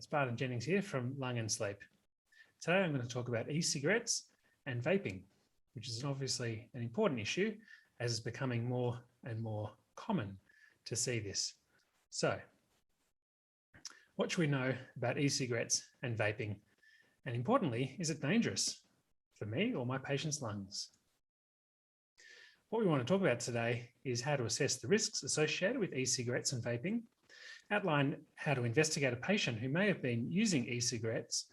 It's Barton Jennings here from Lung and Sleep. Today I'm going to talk about e-cigarettes and vaping, which is obviously an important issue as it's becoming more and more common to see this. So, what should we know about e-cigarettes and vaping? And importantly, is it dangerous for me or my patient's lungs? What we want to talk about today is how to assess the risks associated with e-cigarettes and vaping, outline how to investigate a patient who may have been using e-cigarettes,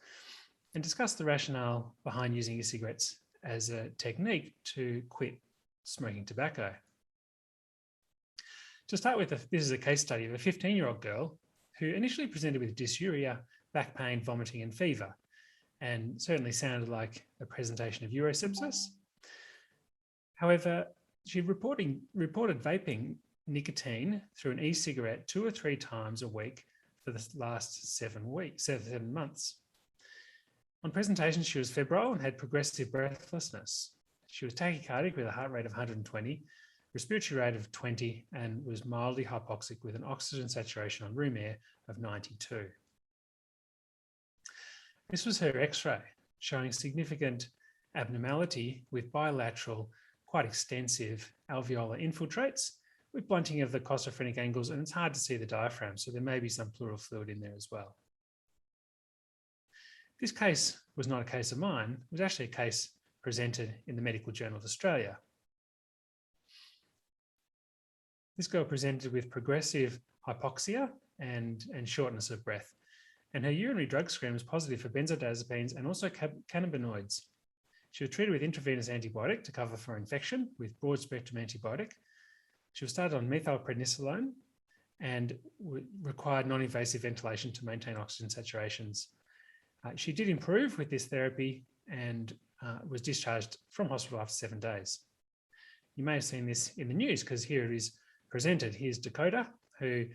and discuss the rationale behind using e-cigarettes as a technique to quit smoking tobacco. To start with, this is a case study of a 15-year-old girl who initially presented with dysuria, back pain, vomiting, and fever, and certainly sounded like a presentation of urosepsis. However, she reported vaping nicotine through an e-cigarette 2 or 3 times a week for the last 7 months. On presentation, she was febrile and had progressive breathlessness. She was tachycardic with a heart rate of 120, respiratory rate of 20, and was mildly hypoxic with an oxygen saturation on room air of 92. This was her X-ray, showing significant abnormality with bilateral, quite extensive alveolar infiltrates with blunting of the costophrenic angles, and it's hard to see the diaphragm, so there may be some pleural fluid in there as well. This case was not a case of mine. It was actually a case presented in the Medical Journal of Australia. This girl presented with progressive hypoxia and shortness of breath, and her urinary drug screen was positive for benzodiazepines and also cannabinoids. She was treated with intravenous antibiotic to cover for infection with broad spectrum antibiotic. She was started on methylprednisolone and required non-invasive ventilation to maintain oxygen saturations. She did improve with this therapy and was discharged from hospital after 7 days. You may have seen this in the news because here it is presented. Here's Dakota, who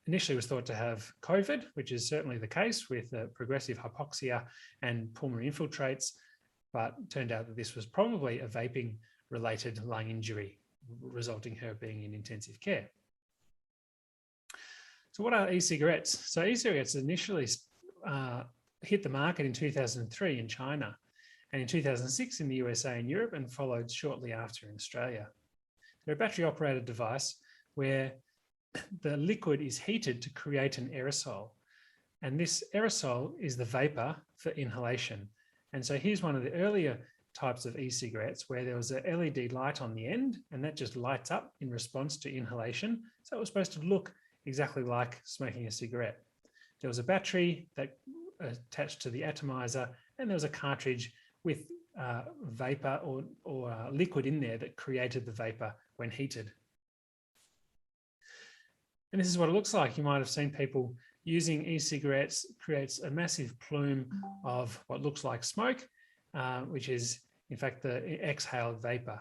initially was thought to have COVID, which is certainly the case with progressive hypoxia and pulmonary infiltrates, but turned out that this was probably a vaping-related lung injury, resulting in her being in intensive care. So what are e-cigarettes? So e-cigarettes initially hit the market in 2003 in China, and in 2006 in the USA and Europe, and followed shortly after in Australia. They're a battery-operated device where the liquid is heated to create an aerosol, and this aerosol is the vapor for inhalation. And so here's one of the earlier types of e-cigarettes where there was a LED light on the end, and that just lights up in response to inhalation. So it was supposed to look exactly like smoking a cigarette. There was a battery that attached to the atomizer, and there was a cartridge with vapor or liquid in there that created the vapor when heated. And this is what it looks like. You might have seen people using e-cigarettes. Creates a massive plume of what looks like smoke, which is in fact the exhaled vapor.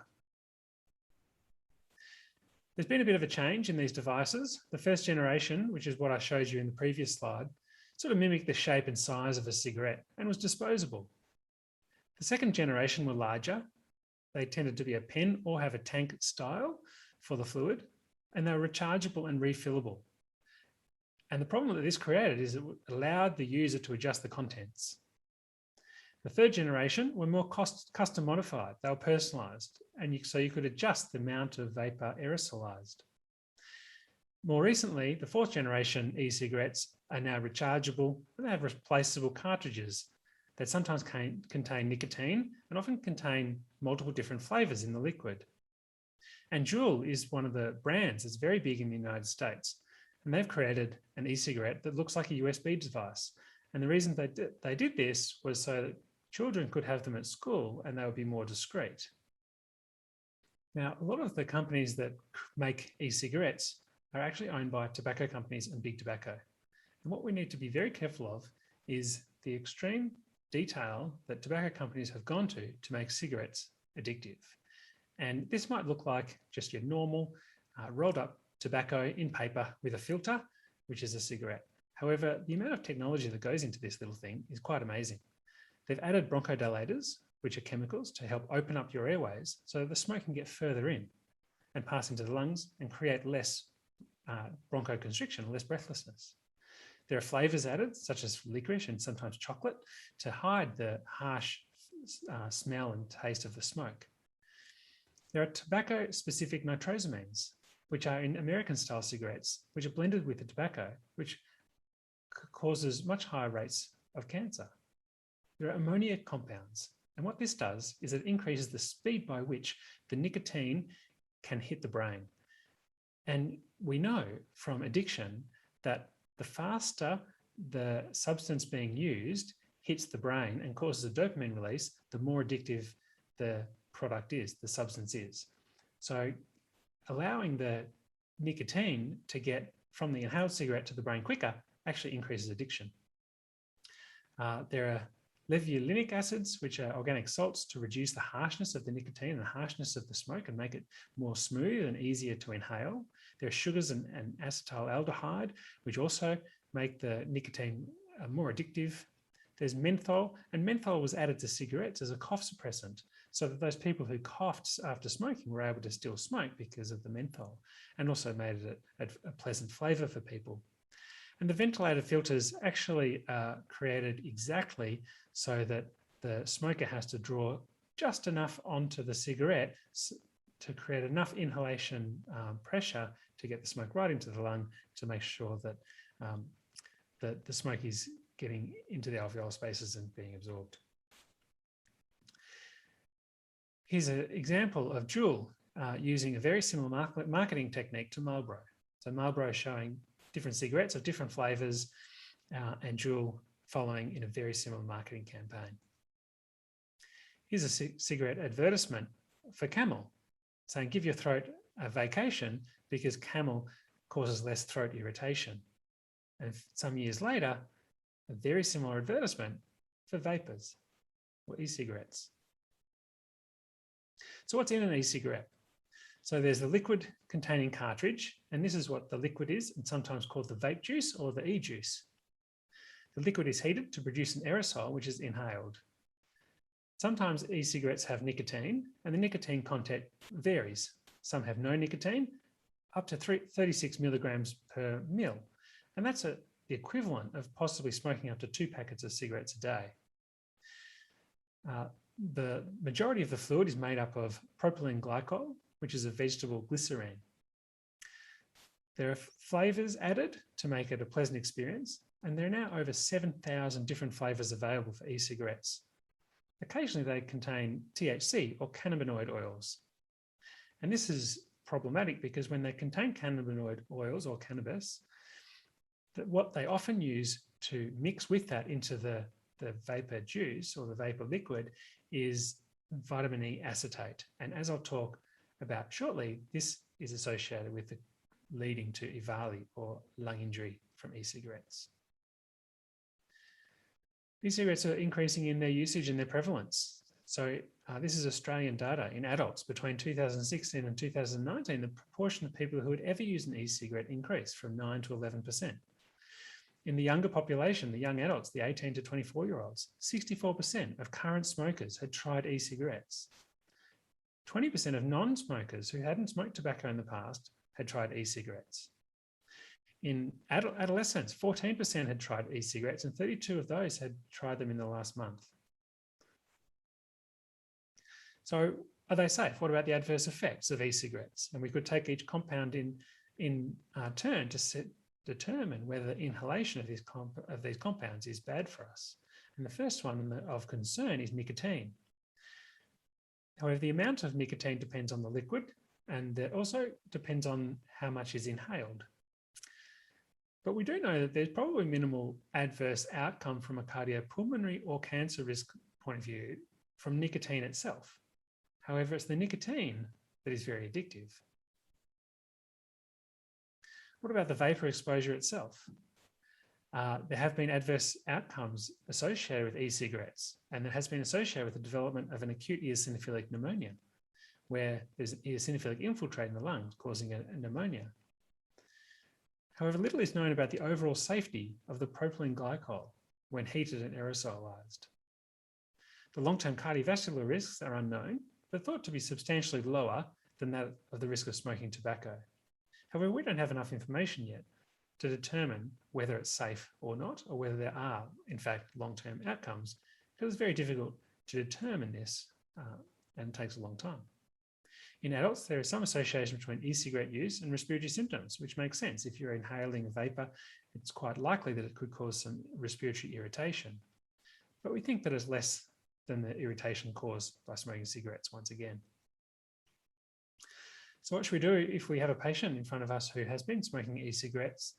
There's been a bit of a change in these devices. The first generation, which is what I showed you in the previous slide, sort of mimicked the shape and size of a cigarette and was disposable. The second generation were larger. They tended to be a pen or have a tank style for the fluid, and they were rechargeable and refillable. And the problem that this created is it allowed the user to adjust the contents. The third generation were more custom modified. They were personalized, and so you could adjust the amount of vapor aerosolized. More recently, the fourth generation e-cigarettes are now rechargeable, and they have replaceable cartridges that sometimes contain nicotine and often contain multiple different flavors in the liquid. And Juul is one of the brands that's very big in the United States, and they've created an e-cigarette that looks like a USB device. And the reason they did this was so that children could have them at school and they would be more discreet. Now, a lot of the companies that make e-cigarettes are actually owned by tobacco companies and big tobacco. And what we need to be very careful of is the extreme detail that tobacco companies have gone to make cigarettes addictive. And this might look like just your normal rolled up tobacco in paper with a filter, which is a cigarette. However, the amount of technology that goes into this little thing is quite amazing. They've added bronchodilators, which are chemicals to help open up your airways so that the smoke can get further in and pass into the lungs and create less bronchoconstriction, less breathlessness. There are flavors added, such as licorice and sometimes chocolate, to hide the harsh smell and taste of the smoke. There are tobacco-specific nitrosamines, which are in American-style cigarettes, which are blended with the tobacco, which causes much higher rates of cancer. There are ammonia compounds, and what this does is it increases the speed by which the nicotine can hit the brain. And we know from addiction that the faster the substance being used hits the brain and causes a dopamine release, the more addictive the product is, the substance is. So allowing the nicotine to get from the inhaled cigarette to the brain quicker actually increases addiction. There are levulinic acids, which are organic salts to reduce the harshness of the nicotine and the harshness of the smoke and make it more smooth and easier to inhale. There are sugars and acetaldehyde, which also make the nicotine more addictive. There's menthol, and menthol was added to cigarettes as a cough suppressant, so that those people who coughed after smoking were able to still smoke because of the menthol, and also made it a pleasant flavour for people. And the ventilated filters actually are created exactly so that the smoker has to draw just enough onto the cigarette to create enough inhalation pressure to get the smoke right into the lung to make sure that the smoke is getting into the alveolar spaces and being absorbed. Here's an example of Juul using a very similar marketing technique to Marlboro. So Marlboro showing different cigarettes of different flavors and Juul following in a very similar marketing campaign. Here's a cigarette advertisement for Camel saying, give your throat a vacation because Camel causes less throat irritation. And some years later, a very similar advertisement for vapors or e-cigarettes. So what's in an e-cigarette? So there's the liquid containing cartridge, and this is what the liquid is, and sometimes called the vape juice or the e-juice. The liquid is heated to produce an aerosol, which is inhaled. Sometimes e-cigarettes have nicotine, and the nicotine content varies. Some have no nicotine, up to 36 milligrams per mil, and that's the equivalent of possibly smoking up to 2 packets of cigarettes a day. The majority of the fluid is made up of propylene glycol, which is a vegetable glycerine. There are flavors added to make it a pleasant experience, and there are now over 7,000 different flavors available for e-cigarettes. Occasionally they contain THC or cannabinoid oils. And this is problematic because when they contain cannabinoid oils or cannabis, what they often use to mix with that into the vapor juice or the vapor liquid is vitamin E acetate. And as I'll talk about shortly, this is associated with leading to EVALI or lung injury from e-cigarettes. E-cigarettes are increasing in their usage and their prevalence. So this is Australian data in adults between 2016 and 2019. The proportion of people who had ever used an e-cigarette increased from 9 to 11%. In the younger population, the young adults, the 18 to 24-year-olds, 64% of current smokers had tried e-cigarettes. 20% of non-smokers who hadn't smoked tobacco in the past had tried e-cigarettes. In adolescents, 14% had tried e-cigarettes and 32 of those had tried them in the last month. So are they safe? What about the adverse effects of e-cigarettes? And we could take each compound in turn to determine whether inhalation of these compounds is bad for us. And the first one of concern is nicotine. However, the amount of nicotine depends on the liquid, and it also depends on how much is inhaled. But we do know that there's probably minimal adverse outcome from a cardiopulmonary or cancer risk point of view from nicotine itself. However, it's the nicotine that is very addictive. What about the vapor exposure itself? There have been adverse outcomes associated with e-cigarettes, and it has been associated with the development of an acute eosinophilic pneumonia, where there's eosinophilic infiltrate in the lungs causing a pneumonia. However, little is known about the overall safety of the propylene glycol when heated and aerosolized. The long-term cardiovascular risks are unknown, but thought to be substantially lower than that of the risk of smoking tobacco. However, we don't have enough information yet to determine whether it's safe or not, or whether there are, in fact, long-term outcomes, because it's very difficult to determine this and it takes a long time. In adults, there is some association between e-cigarette use and respiratory symptoms, which makes sense. If you're inhaling a vapor, it's quite likely that it could cause some respiratory irritation. But we think that it's less than the irritation caused by smoking cigarettes once again. So what should we do if we have a patient in front of us who has been smoking e-cigarettes?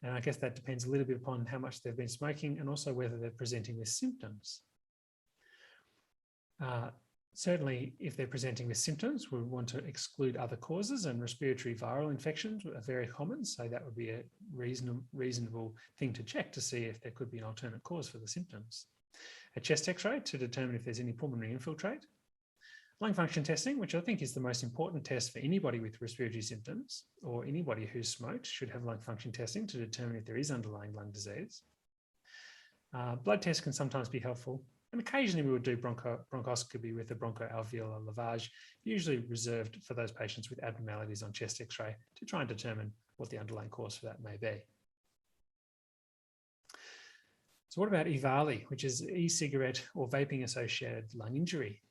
And I guess that depends a little bit upon how much they've been smoking and also whether they're presenting with symptoms. Certainly, if they're presenting with symptoms, we want to exclude other causes, and respiratory viral infections are very common. So that would be a reasonable thing to check to see if there could be an alternate cause for the symptoms. A chest x-ray to determine if there's any pulmonary infiltrate. Lung function testing, which I think is the most important test for anybody with respiratory symptoms, or anybody who's smoked should have lung function testing to determine if there is underlying lung disease. Blood tests can sometimes be helpful. And occasionally we would do bronchoscopy with a bronchoalveolar lavage, usually reserved for those patients with abnormalities on chest x-ray to try and determine what the underlying cause for that may be. So what about EVALI, which is e-cigarette or vaping associated lung injury?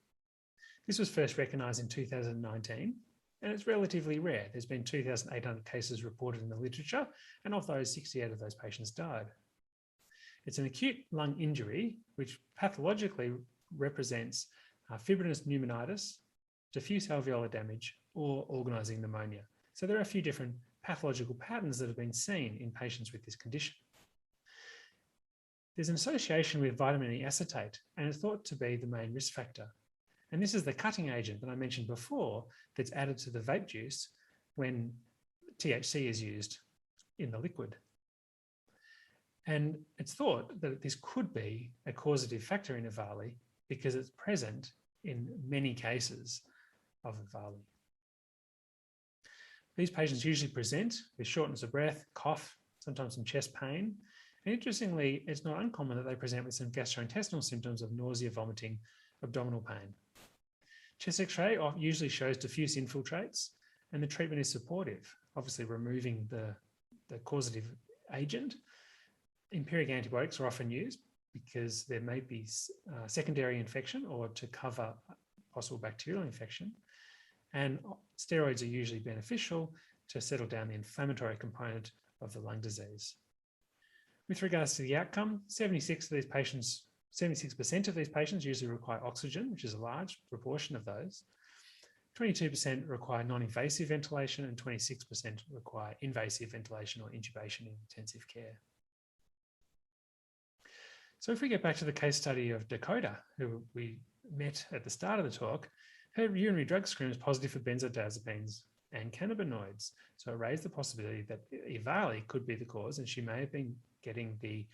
This was first recognised in 2019, and it's relatively rare. There's been 2,800 cases reported in the literature, and of those, 68 of those patients died. It's an acute lung injury, which pathologically represents fibrinous pneumonitis, diffuse alveolar damage, or organising pneumonia. So there are a few different pathological patterns that have been seen in patients with this condition. There's an association with vitamin E acetate, and it's thought to be the main risk factor. And this is the cutting agent that I mentioned before that's added to the vape juice when THC is used in the liquid. And it's thought that this could be a causative factor in EVALI because it's present in many cases of EVALI. These patients usually present with shortness of breath, cough, sometimes some chest pain. And interestingly, it's not uncommon that they present with some gastrointestinal symptoms of nausea, vomiting, abdominal pain. Chest x-ray usually shows diffuse infiltrates, and the treatment is supportive, obviously removing the causative agent. Empiric antibiotics are often used because there may be secondary infection or to cover possible bacterial infection. And steroids are usually beneficial to settle down the inflammatory component of the lung disease. With regards to the outcome, 76% of these patients usually require oxygen, which is a large proportion of those. 22% require non-invasive ventilation and 26% require invasive ventilation or intubation in intensive care. So if we get back to the case study of Dakota, who we met at the start of the talk, her urinary drug screen was positive for benzodiazepines and cannabinoids. So it raised the possibility that EVALI could be the cause, and she may have been getting the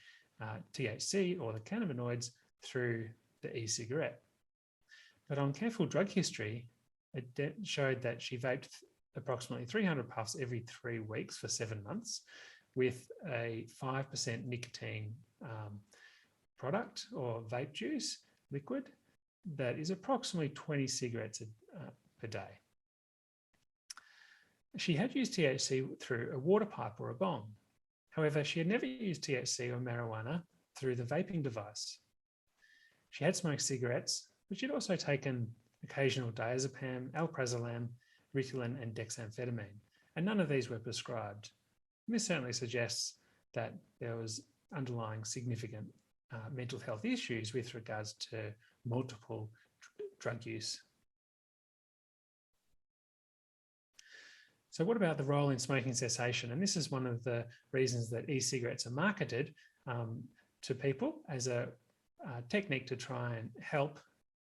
THC or the cannabinoids through the e-cigarette. But on careful drug history, it showed that she vaped approximately 300 puffs every 3 weeks for 7 months with a 5% nicotine product or vape juice liquid that is approximately 20 cigarettes per day. She had used THC through a water pipe or a bong. However, she had never used THC or marijuana through the vaping device. She had smoked cigarettes, but she'd also taken occasional diazepam, alprazolam, Ritalin, and dexamphetamine, and none of these were prescribed. And this certainly suggests that there was underlying significant mental health issues with regards to multiple drug use. So what about the role in smoking cessation? And this is one of the reasons that e-cigarettes are marketed to people as a technique to try and help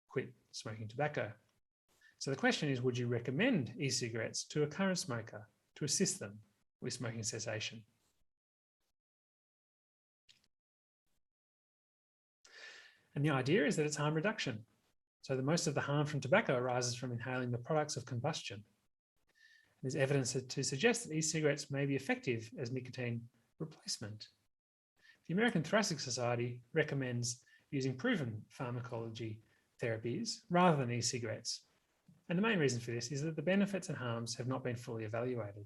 quit smoking tobacco. So the question is, would you recommend e-cigarettes to a current smoker to assist them with smoking cessation? And the idea is that it's harm reduction. So most of the harm from tobacco arises from inhaling the products of combustion. There's evidence to suggest that e-cigarettes may be effective as nicotine replacement. The American Thoracic Society recommends using proven pharmacology therapies rather than e-cigarettes. And the main reason for this is that the benefits and harms have not been fully evaluated.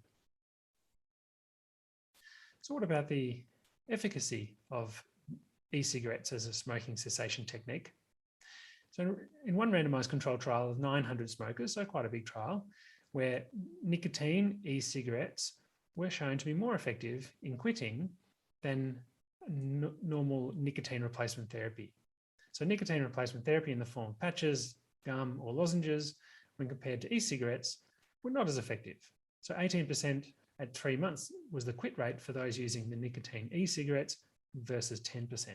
So what about the efficacy of e-cigarettes as a smoking cessation technique? So in one randomized controlled trial of 900 smokers, so quite a big trial, where nicotine e-cigarettes were shown to be more effective in quitting than normal nicotine replacement therapy. So nicotine replacement therapy in the form of patches, gum, or lozenges, when compared to e-cigarettes, were not as effective. So 18% at 3 months was the quit rate for those using the nicotine e-cigarettes versus 10%.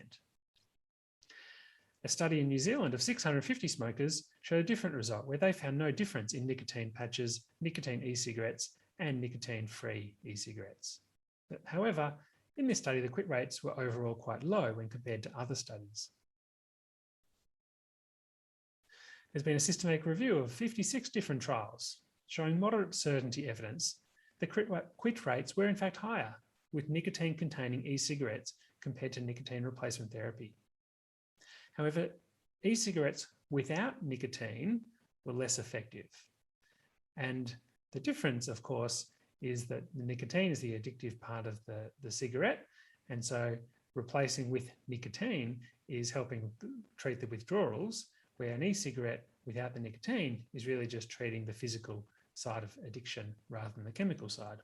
A study in New Zealand of 650 smokers showed a different result, where they found no difference in nicotine patches, nicotine e-cigarettes, and nicotine-free e-cigarettes. However, in this study, the quit rates were overall quite low when compared to other studies. There's been a systematic review of 56 different trials showing moderate certainty evidence that quit rates were in fact higher with nicotine-containing e-cigarettes compared to nicotine replacement therapy. However, e-cigarettes without nicotine were less effective. And the difference, of course, is that the nicotine is the addictive part of the cigarette. And so replacing with nicotine is helping treat the withdrawals, where an e-cigarette without the nicotine is really just treating the physical side of addiction rather than the chemical side.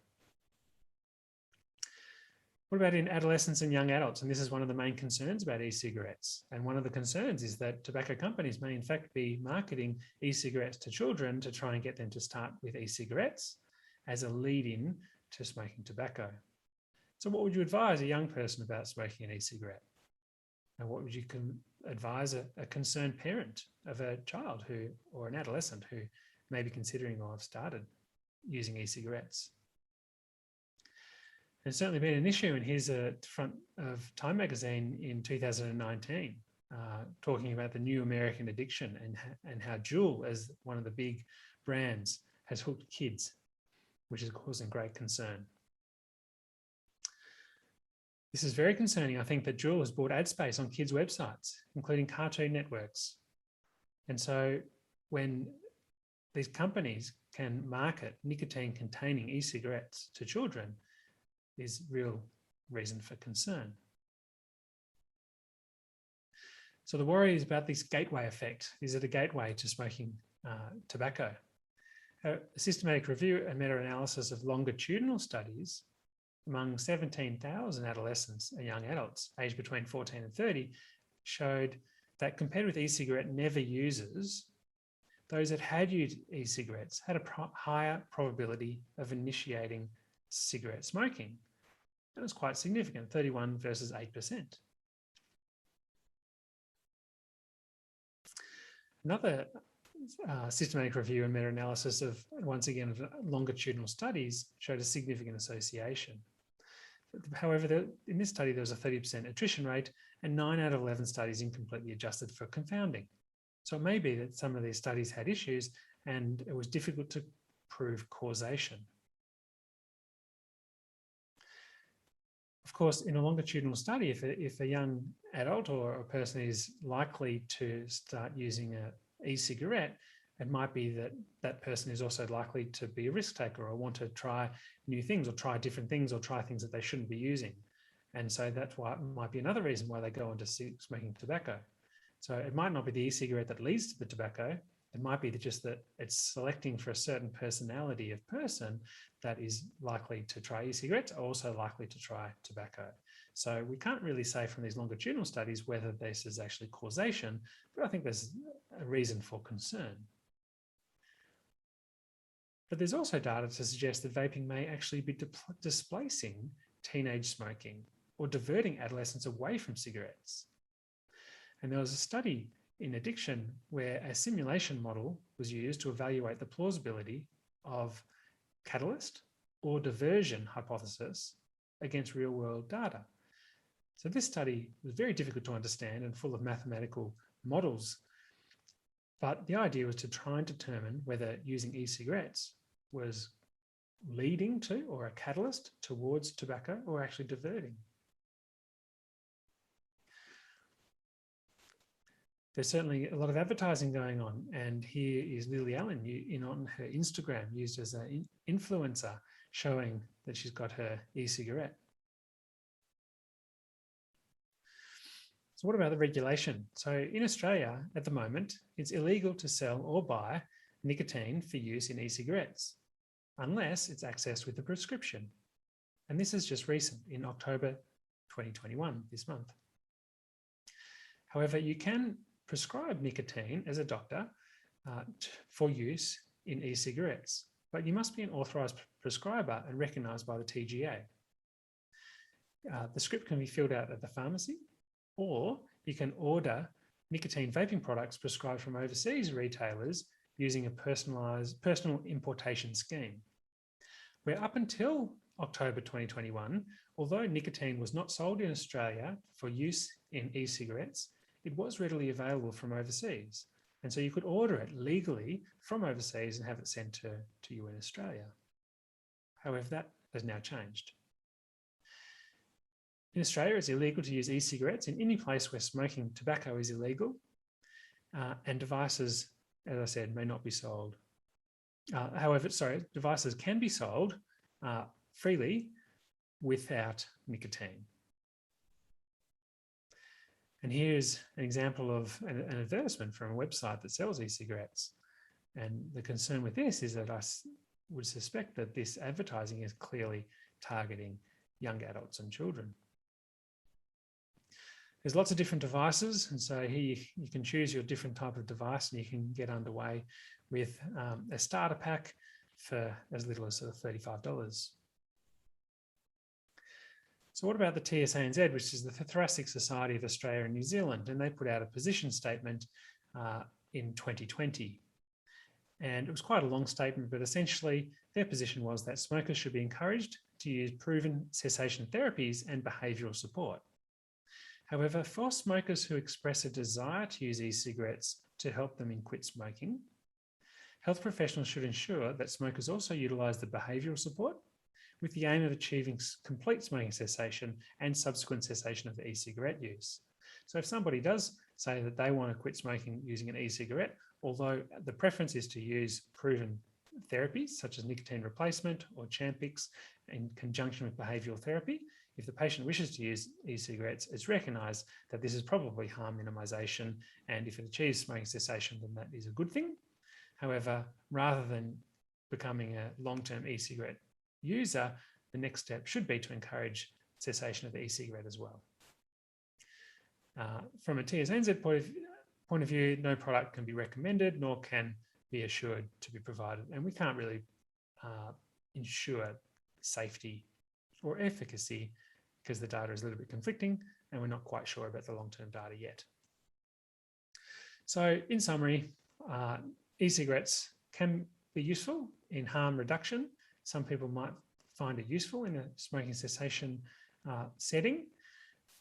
What about in adolescents and young adults? And this is one of the main concerns about e-cigarettes. And one of the concerns is that tobacco companies may in fact be marketing e-cigarettes to children to try and get them to start with e-cigarettes as a lead-in to smoking tobacco. So what would you advise a young person about smoking an e-cigarette? And what would you advise a concerned parent of a child or an adolescent who may be considering or have started using e-cigarettes? There's certainly been an issue, and here's a front of Time magazine in 2019, talking about the new American addiction and how Juul, as one of the big brands, has hooked kids, which is causing great concern. This is very concerning. I think that Juul has bought ad space on kids' websites, including Cartoon Networks. And so when these companies can market nicotine-containing e-cigarettes to children, there's real reason for concern. So the worry is about this gateway effect. Is it a gateway to smoking tobacco? A systematic review and meta-analysis of longitudinal studies among 17,000 adolescents and young adults aged between 14 and 30 showed that compared with e-cigarette never users, those that had used e-cigarettes had a higher probability of initiating cigarette smoking. That was quite significant, 31 versus 8%. Another systematic review and meta-analysis of, once again, of longitudinal studies showed a significant association. However, in this study, there was a 30% attrition rate and 9 out of 11 studies incompletely adjusted for confounding. So it may be that some of these studies had issues and it was difficult to prove causation. Of course, in a longitudinal study, if a young adult or a person is likely to start using an e-cigarette, it might be that that person is also likely to be a risk taker or want to try new things or try different things or try things that they shouldn't be using. And so that's why it might be another reason why they go into smoking tobacco. So it might not be the e-cigarette that leads to the tobacco. It might be just that it's selecting for a certain personality of person that is likely to try e-cigarettes, also likely to try tobacco. So we can't really say from these longitudinal studies whether this is actually causation, but I think there's a reason for concern. But there's also data to suggest that vaping may actually be displacing teenage smoking or diverting adolescents away from cigarettes. And there was a study in addiction where a simulation model was used to evaluate the plausibility of catalyst or diversion hypothesis against real-world data. So this study was very difficult to understand and full of mathematical models, but the idea was to try and determine whether using e-cigarettes was leading to or a catalyst towards tobacco or actually diverting. There's certainly a lot of advertising going on, and here is Lily Allen on her Instagram used as an influencer showing that she's got her e-cigarette. So what about the regulation? So in Australia at the moment, it's illegal to sell or buy nicotine for use in e-cigarettes, unless it's accessed with a prescription. And this is just recent, in October 2021, this month. However, you can prescribe nicotine as a doctor for use in e-cigarettes, but you must be an authorised prescriber and recognised by the TGA. The script can be filled out at the pharmacy, or you can order nicotine vaping products prescribed from overseas retailers using a personal importation scheme, where up until October 2021, although nicotine was not sold in Australia for use in e-cigarettes, it was readily available from overseas. And so you could order it legally from overseas and have it sent to you in Australia. However, that has now changed. In Australia, it's illegal to use e-cigarettes in any place where smoking tobacco is illegal, and devices, as I said, may not be sold. However, devices can be sold freely without nicotine. And here's an example of an advertisement from a website that sells e-cigarettes. And the concern with this is that I would suspect that this advertising is clearly targeting young adults and children. There's lots of different devices, and so here you can choose your different type of device, and you can get underway with a starter pack for as little as sort of $35. So what about the TSANZ, which is the Thoracic Society of Australia and New Zealand? And they put out a position statement in 2020. And it was quite a long statement, but essentially their position was that smokers should be encouraged to use proven cessation therapies and behavioural support. However, for smokers who express a desire to use e-cigarettes to help them in quit smoking, health professionals should ensure that smokers also utilise the behavioural support with the aim of achieving complete smoking cessation and subsequent cessation of e-cigarette use. So if somebody does say that they want to quit smoking using an e-cigarette, although the preference is to use proven therapies such as nicotine replacement or Champix in conjunction with behavioural therapy, if the patient wishes to use e-cigarettes, it's recognised that this is probably harm minimisation, and if it achieves smoking cessation, then that is a good thing. However, rather than becoming a long-term e-cigarette user, the next step should be to encourage cessation of the e-cigarette as well. From a TSANZ point of view, no product can be recommended nor can be assured to be provided, and we can't really ensure safety or efficacy because the data is a little bit conflicting and we're not quite sure about the long-term data yet. So in summary, e-cigarettes can be useful in harm reduction. Some people might find it useful in a smoking cessation setting.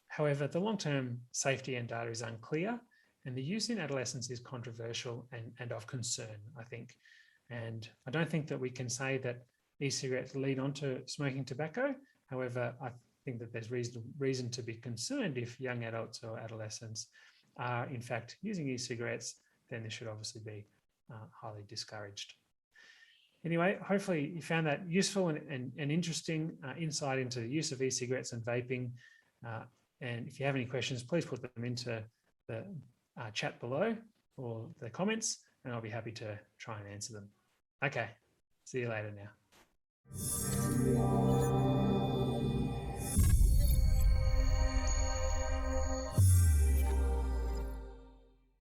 However, the long-term safety and data is unclear, and the use in adolescents is controversial and of concern, I think. And I don't think that we can say that e-cigarettes lead on to smoking tobacco. However, I think that there's reason to be concerned if young adults or adolescents are in fact using e-cigarettes, then this should obviously be highly discouraged. Anyway, hopefully you found that useful and interesting insight into the use of e-cigarettes and vaping. And if you have any questions, please put them into the chat below or the comments, and I'll be happy to try and answer them. Okay, see you later now.